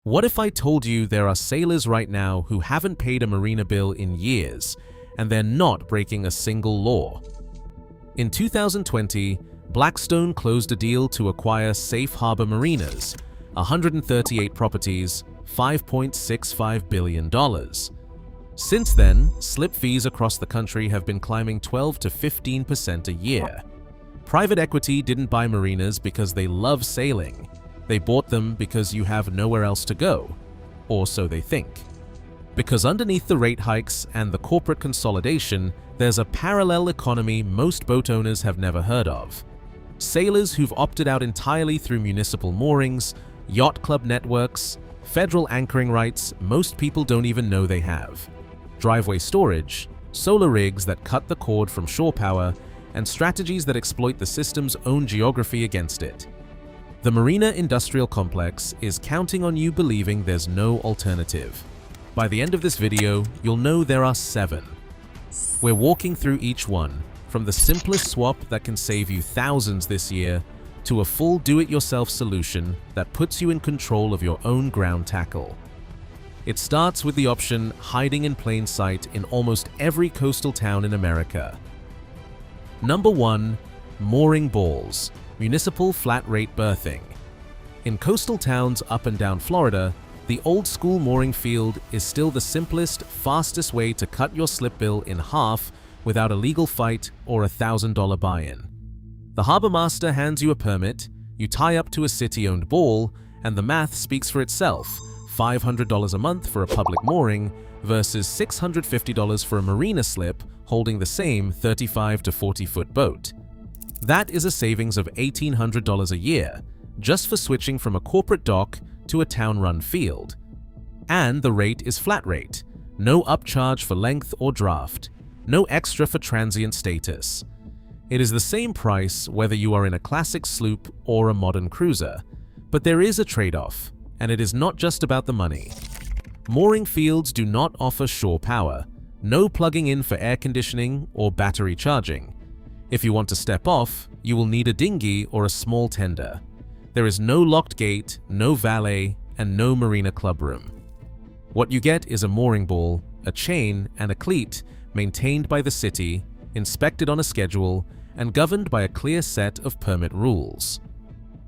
What if I told you there are sailors right now who haven't paid a marina bill in years, and they're not breaking a single law? In 2020, Blackstone closed a deal to acquire Safe Harbor Marinas, 138 properties, $5.65 billion. Since then, slip fees across the country have been climbing 12 to 15% a year. Private equity didn't buy marinas because they love sailing. They bought them because you have nowhere else to go, or so they think. Because underneath the rate hikes and the corporate consolidation, there's a parallel economy most boat owners have never heard of. Sailors who've opted out entirely through municipal moorings, yacht club networks, federal anchoring rights most people don't even know they have, driveway storage, solar rigs that cut the cord from shore power, and strategies that exploit the system's own geography against it. The Marina Industrial Complex is counting on you believing there's no alternative. By the end of this video, you'll know there are 7. We're walking through each one, from the simplest swap that can save you thousands this year, to a full do-it-yourself solution that puts you in control of your own ground tackle. It starts with the option hiding in plain sight in almost every coastal town in America. Number 1. Mooring balls, municipal flat-rate berthing. In coastal towns up and down Florida, the old-school mooring field is still the simplest, fastest way to cut your slip bill in half without a legal fight or a $1,000 buy-in. The harbor master hands you a permit, you tie up to a city-owned ball, and the math speaks for itself. $500 a month for a public mooring versus $650 for a marina slip holding the same 35 to 40-foot boat. That is a savings of $1,800 a year, just for switching from a corporate dock to a town-run field. And the rate is flat rate, no upcharge for length or draft, no extra for transient status. It is the same price whether you are in a classic sloop or a modern cruiser, but there is a trade-off, and it is not just about the money. Mooring fields do not offer shore power, no plugging in for air conditioning or battery charging. If you want to step off, you will need a dinghy or a small tender. There is no locked gate, no valet, and no marina club room. What you get is a mooring ball, a chain, and a cleat maintained by the city, inspected on a schedule, and governed by a clear set of permit rules.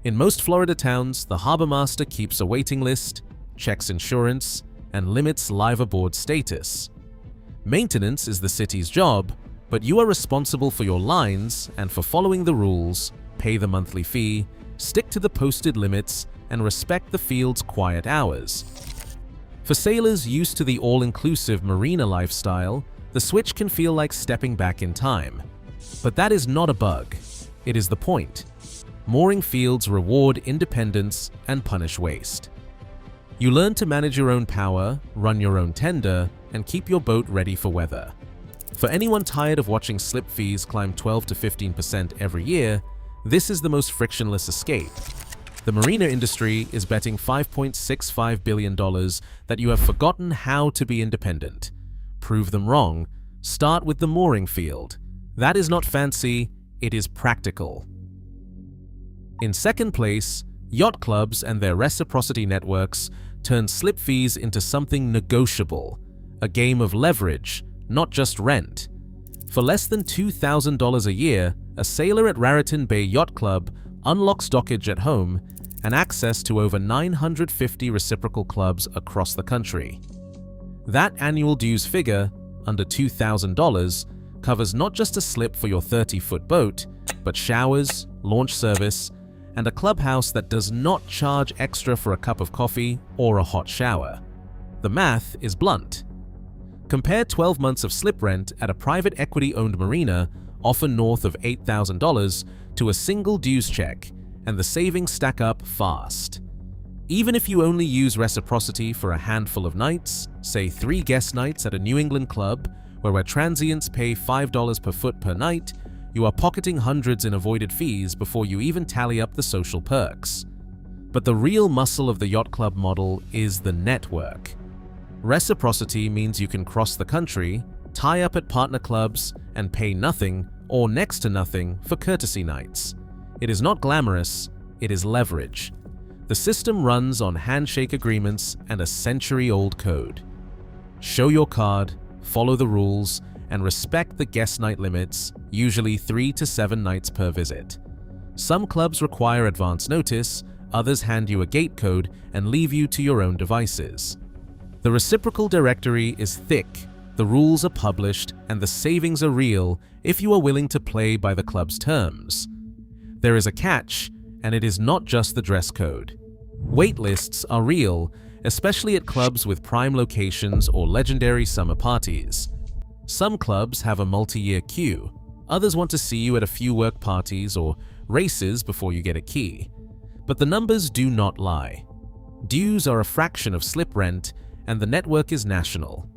In most Florida towns, the harbor master keeps a waiting list, checks insurance, and limits live aboard status. Maintenance is the city's job, but you are responsible for your lines and for following the rules, pay the monthly fee, stick to the posted limits, and respect the field's quiet hours. For sailors used to the all-inclusive marina lifestyle, the switch can feel like stepping back in time. But that is not a bug. It is the point. Mooring fields reward independence and punish waste. You learn to manage your own power, run your own tender, and keep your boat ready for weather. For anyone tired of watching slip fees climb 12 to 15% every year, this is the most frictionless escape. The marina industry is betting $5.65 billion that you have forgotten how to be independent. Prove them wrong. Start with the mooring field. That is not fancy, it is practical. In second place, yacht clubs and their reciprocity networks turn slip fees into something negotiable, a game of leverage, not just rent. For less than $2,000 a year, a sailor at Raritan Bay Yacht Club unlocks dockage at home and access to over 950 reciprocal clubs across the country. That annual dues figure, under $2,000, covers not just a slip for your 30-foot boat, but showers, launch service, and a clubhouse that does not charge extra for a cup of coffee or a hot shower. The math is blunt. Compare 12 months of slip rent at a private equity-owned marina, often north of $8,000, to a single dues check, and the savings stack up fast. Even if you only use reciprocity for a handful of nights, say 3 guest nights at a New England club, where transients pay $5 per foot per night, you are pocketing hundreds in avoided fees before you even tally up the social perks. But the real muscle of the yacht club model is the network. Reciprocity means you can cross the country, tie up at partner clubs, and pay nothing or next to nothing for courtesy nights. It is not glamorous, it is leverage. The system runs on handshake agreements and a century-old code. Show your card, follow the rules, and respect the guest night limits, usually 3 to 7 nights per visit. Some clubs require advance notice, others hand you a gate code and leave you to your own devices. The reciprocal directory is thick, the rules are published, and the savings are real if you are willing to play by the club's terms. There is a catch, and it is not just the dress code. Wait lists are real, especially at clubs with prime locations or legendary summer parties. Some clubs have a multi-year queue, others want to see you at a few work parties or races before you get a key. But the numbers do not lie. Dues are a fraction of slip rent, and the network is national.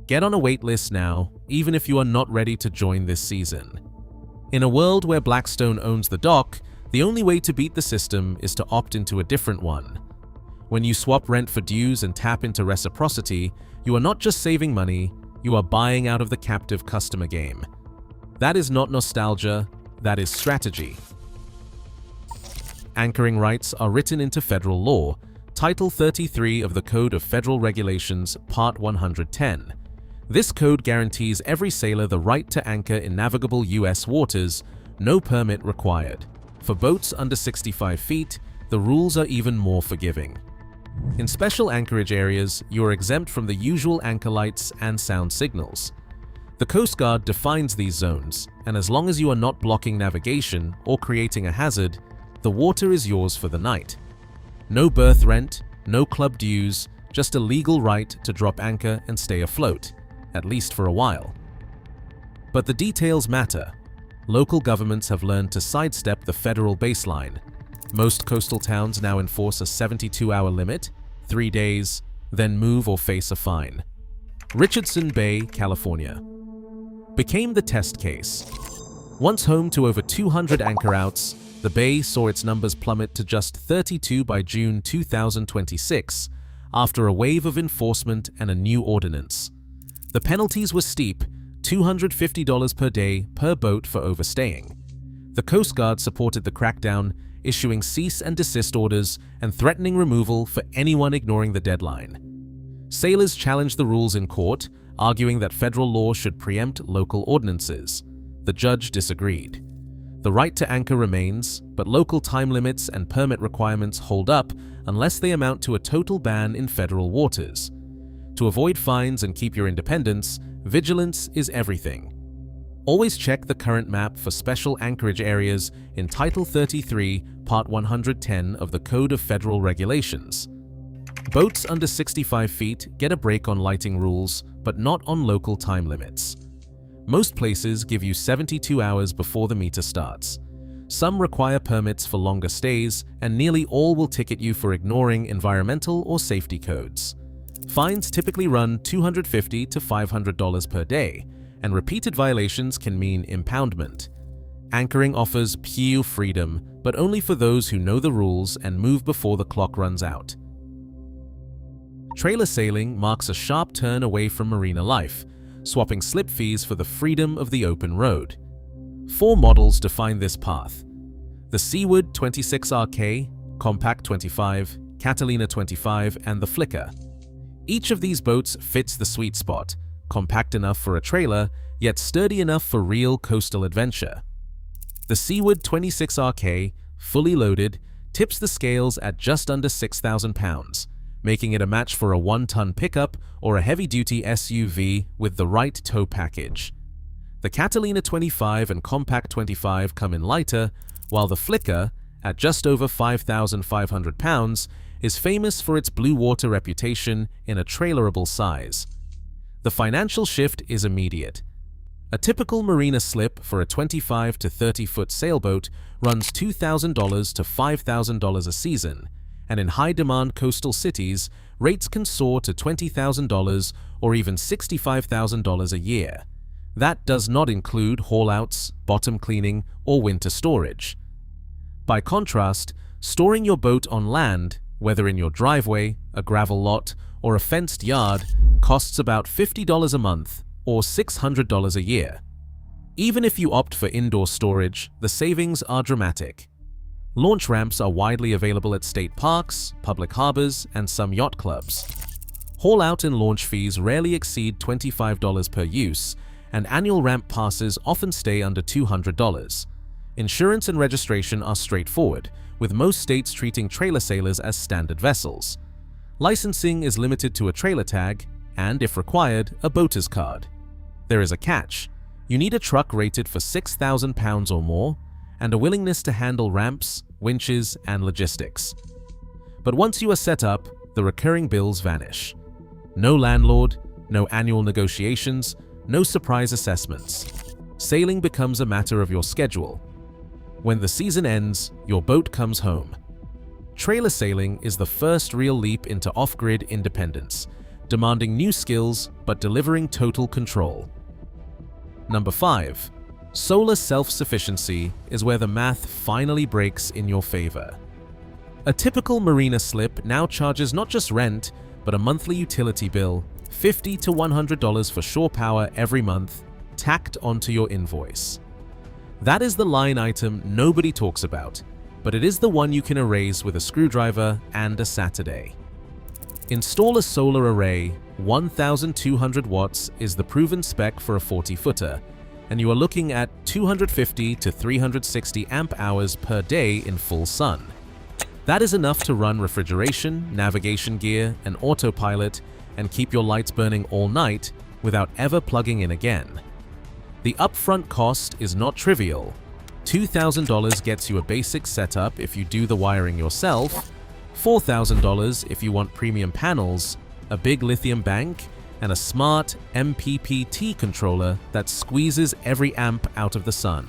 Get on a wait list now, even if you are not ready to join this season. In a world where Blackstone owns the dock, the only way to beat the system is to opt into a different one. When you swap rent for dues and tap into reciprocity, you are not just saving money, you are buying out of the captive customer game. That is not nostalgia, that is strategy. Anchoring rights are written into federal law, Title 33 of the Code of Federal Regulations, Part 110. This code guarantees every sailor the right to anchor in navigable U.S. waters, no permit required. For boats under 65 feet, the rules are even more forgiving. In special anchorage areas, you are exempt from the usual anchor lights and sound signals. The Coast Guard defines these zones, and as long as you are not blocking navigation or creating a hazard, the water is yours for the night. No berth rent, no club dues, just a legal right to drop anchor and stay afloat, at least for a while. But the details matter. Local governments have learned to sidestep the federal baseline. Most coastal towns now enforce a 72-hour limit, 3 days, then move or face a fine. Richardson Bay, California, became the test case. Once home to over 200 anchor outs, the bay saw its numbers plummet to just 32 by June 2026, after a wave of enforcement and a new ordinance. The penalties were steep, $250 per day per boat for overstaying. The Coast Guard supported the crackdown, issuing cease and desist orders and threatening removal for anyone ignoring the deadline. Sailors challenged the rules in court, arguing that federal law should preempt local ordinances. The judge disagreed. The right to anchor remains, but local time limits and permit requirements hold up unless they amount to a total ban in federal waters. To avoid fines and keep your independence, vigilance is everything. Always check the current map for special anchorage areas in Title 33, Part 110 of the Code of Federal Regulations. Boats under 65 feet get a break on lighting rules, but not on local time limits. Most places give you 72 hours before the meter starts. Some require permits for longer stays, and nearly all will ticket you for ignoring environmental or safety codes. Fines typically run $250 to $500 per day, and repeated violations can mean impoundment. Anchoring offers pure freedom, but only for those who know the rules and move before the clock runs out. Trailer sailing marks a sharp turn away from marina life, swapping slip fees for the freedom of the open road. 4 models define this path: the Seaward 26RK, Compact 25, Catalina 25, and the Flicker. Each of these boats fits the sweet spot, compact enough for a trailer, yet sturdy enough for real coastal adventure. The Seaward 26RK, fully loaded, tips the scales at just under 6,000 pounds, making it a match for a 1-ton pickup or a heavy-duty SUV with the right tow package. The Catalina 25 and Compact 25 come in lighter, while the Flicker, at just over 5,500 pounds, is famous for its blue water reputation in a trailerable size. The financial shift is immediate. A typical marina slip for a 25 to 30-foot sailboat runs $2,000 to $5,000 a season, and in high-demand coastal cities, rates can soar to $20,000 or even $65,000 a year. That does not include haul-outs, bottom cleaning, or winter storage. By contrast, storing your boat on land, whether in your driveway, a gravel lot, or a fenced yard, costs about $50 a month or $600 a year. Even if you opt for indoor storage, the savings are dramatic. Launch ramps are widely available at state parks, public harbors, and some yacht clubs. Haul-out and launch fees rarely exceed $25 per use, and annual ramp passes often stay under $200. Insurance and registration are straightforward, with most states treating trailer sailors as standard vessels. Licensing is limited to a trailer tag and, if required, a boater's card. There is a catch. You need a truck rated for 6,000 pounds or more, and a willingness to handle ramps, winches, and logistics. But once you are set up, the recurring bills vanish. No landlord, no annual negotiations, no surprise assessments. Sailing becomes a matter of your schedule. When the season ends, your boat comes home. Trailer sailing is the first real leap into off-grid independence, demanding new skills but delivering total control. Number 5. Solar self-sufficiency is where the math finally breaks in your favor. A typical Marina slip now charges not just rent, but a monthly utility bill, $50 to $100 for shore power every month, tacked onto your invoice. That is the line item nobody talks about, but it is the one you can erase with a screwdriver and a Saturday. Install a solar array. 1,200 watts is the proven spec for a 40-footer, and you are looking at 250 to 360 amp hours per day in full sun. That is enough to run refrigeration, navigation gear, and autopilot and keep your lights burning all night without ever plugging in again. The upfront cost is not trivial. $2,000 gets you a basic setup if you do the wiring yourself, $4,000 if you want premium panels, a big lithium bank, and a smart MPPT controller that squeezes every amp out of the sun.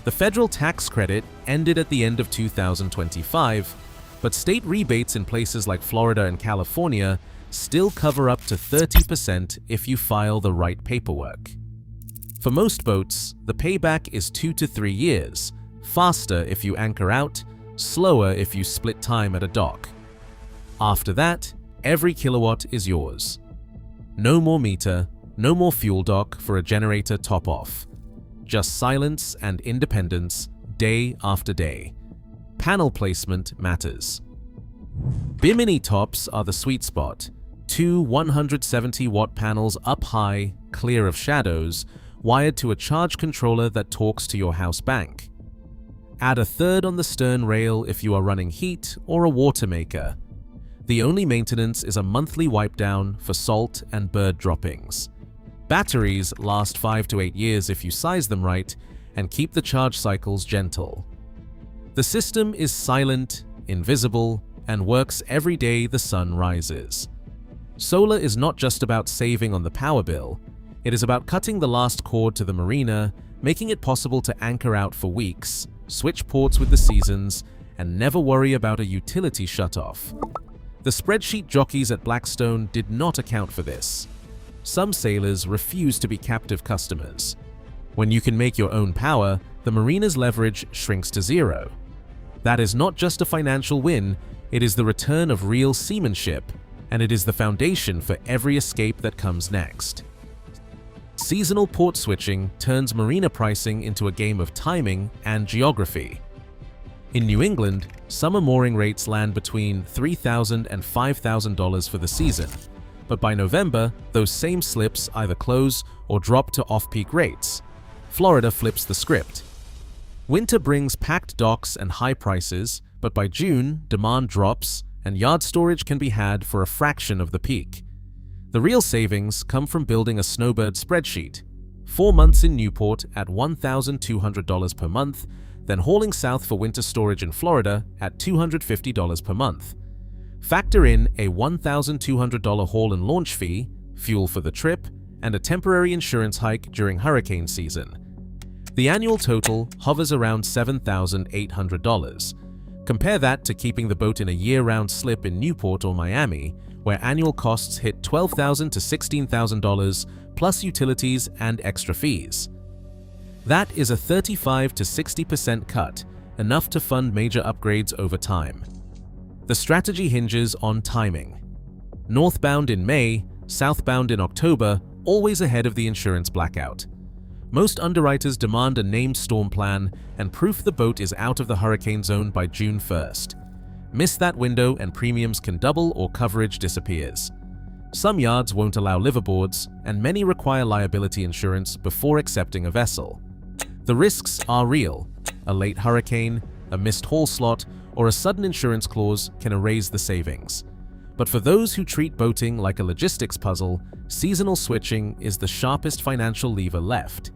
The federal tax credit ended at the end of 2025, but state rebates in places like Florida and California still cover up to 30% if you file the right paperwork. For most boats, the payback is 2 to 3 years, faster if you anchor out, slower if you split time at a dock. After that, every kilowatt is yours. No more meter, no more fuel dock for a generator top-off. Just silence and independence day after day. Panel placement matters. Bimini tops are the sweet spot. 2 170-watt panels up high, clear of shadows, wired to a charge controller that talks to your house bank. Add a third on the stern rail if you are running heat or a water maker. The only maintenance is a monthly wipe down for salt and bird droppings. Batteries last 5 to 8 years if you size them right and keep the charge cycles gentle. The system is silent, invisible, and works every day the sun rises. Solar is not just about saving on the power bill, it is about cutting the last cord to the Marina, making it possible to anchor out for weeks, switch ports with the seasons, and never worry about a utility shutoff. The spreadsheet jockeys at Blackstone did not account for this. Some sailors refuse to be captive customers. When you can make your own power, the Marina's leverage shrinks to zero. That is not just a financial win, it is the return of real seamanship, and it is the foundation for every escape that comes next. Seasonal port switching turns Marina pricing into a game of timing and geography. In New England, summer mooring rates land between $3,000 and $5,000 for the season, but by November, those same slips either close or drop to off-peak rates. Florida flips the script. Winter brings packed docks and high prices, but by June, demand drops and yard storage can be had for a fraction of the peak. The real savings come from building a snowbird spreadsheet. 4 months in Newport at $1,200 per month, then hauling south for winter storage in Florida at $250 per month. Factor in a $1,200 haul and launch fee, fuel for the trip, and a temporary insurance hike during hurricane season. The annual total hovers around $7,800. Compare that to keeping the boat in a year-round slip in Newport or Miami, where annual costs hit $12,000 to $16,000 plus utilities and extra fees. That is a 35 to 60% cut, enough to fund major upgrades over time. The strategy hinges on timing. Northbound in May, southbound in October, always ahead of the insurance blackout. Most underwriters demand a named storm plan and proof the boat is out of the hurricane zone by June 1st. Miss that window and premiums can double or coverage disappears. Some yards won't allow liveaboards, and many require liability insurance before accepting a vessel. The risks are real. A late hurricane, a missed haul slot, or a sudden insurance clause can erase the savings. But for those who treat boating like a logistics puzzle, seasonal switching is the sharpest financial lever left.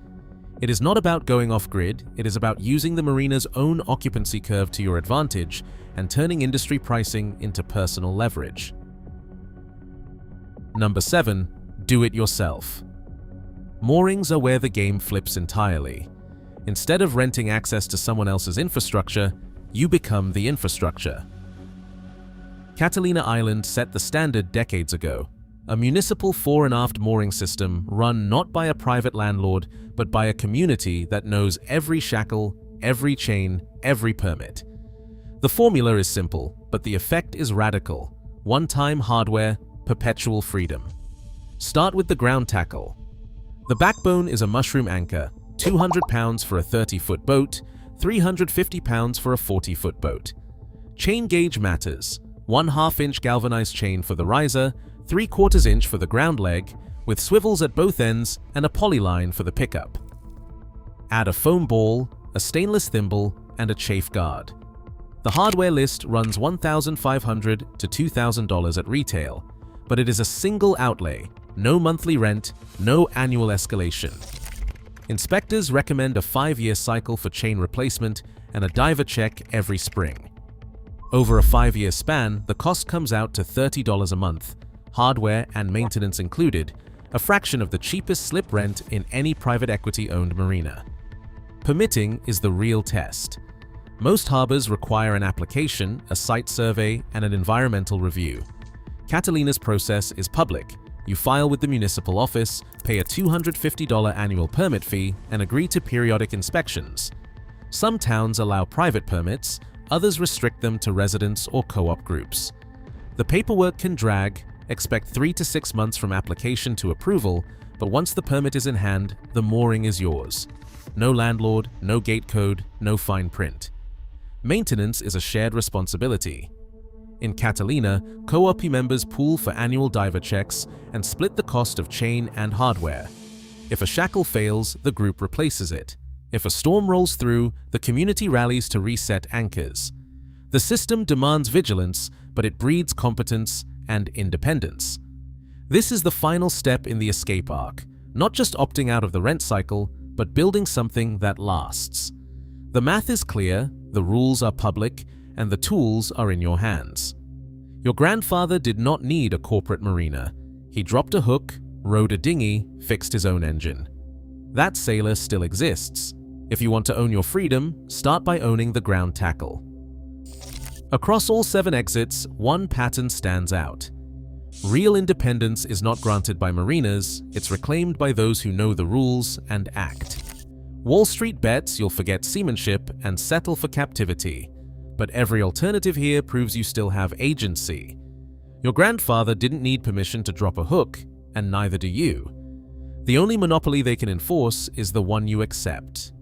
It is not about going off-grid, it is about using the marina's own occupancy curve to your advantage and turning industry pricing into personal leverage. Number 7. Do it yourself. Moorings are where the game flips entirely. Instead of renting access to someone else's infrastructure, you become the infrastructure. Catalina Island set the standard decades ago, a municipal fore and aft mooring system run not by a private landlord, but by a community that knows every shackle, every chain, every permit. The formula is simple, but the effect is radical. One-time hardware, perpetual freedom. Start with the ground tackle. The backbone is a mushroom anchor, 200 pounds for a 30-foot boat, 350 pounds for a 40-foot boat. Chain gauge matters. 1/2 inch galvanized chain for the riser, 3/4 inch for the ground leg, with swivels at both ends and a polyline for the pickup. Add a foam ball, a stainless thimble, and a chafe guard. The hardware list runs $1,500 to $2,000 at retail, but it is a single outlay, no monthly rent, no annual escalation. Inspectors recommend a 5-year cycle for chain replacement and a diver check every spring. Over a 5-year span, the cost comes out to $30 a month, hardware and maintenance included, a fraction of the cheapest slip rent in any private equity-owned marina. Permitting is the real test. Most harbors require an application, a site survey, and an environmental review. Catalina's process is public. You file with the municipal office, pay a $250 annual permit fee, and agree to periodic inspections. Some towns allow private permits, others restrict them to residents or co-op groups. The paperwork can drag, expect 3 to 6 months from application to approval, but once the permit is in hand, the mooring is yours. No landlord, no gate code, no fine print. Maintenance is a shared responsibility. In Catalina, co-op members pool for annual diver checks and split the cost of chain and hardware. If a shackle fails, the group replaces it. If a storm rolls through, the community rallies to reset anchors. The system demands vigilance, but it breeds competence and independence. This is the final step in the escape arc, not just opting out of the rent cycle, but building something that lasts. The math is clear, the rules are public, and the tools are in your hands. Your grandfather did not need a corporate marina. He dropped a hook, rowed a dinghy, fixed his own engine. That sailor still exists. If you want to own your freedom, start by owning the ground tackle. Across all 7 exits, one pattern stands out. Real independence is not granted by marinas, it's reclaimed by those who know the rules and act. Wall Street bets you'll forget seamanship and settle for captivity. But every alternative here proves you still have agency. Your grandfather didn't need permission to drop a hook, and neither do you. The only monopoly they can enforce is the one you accept.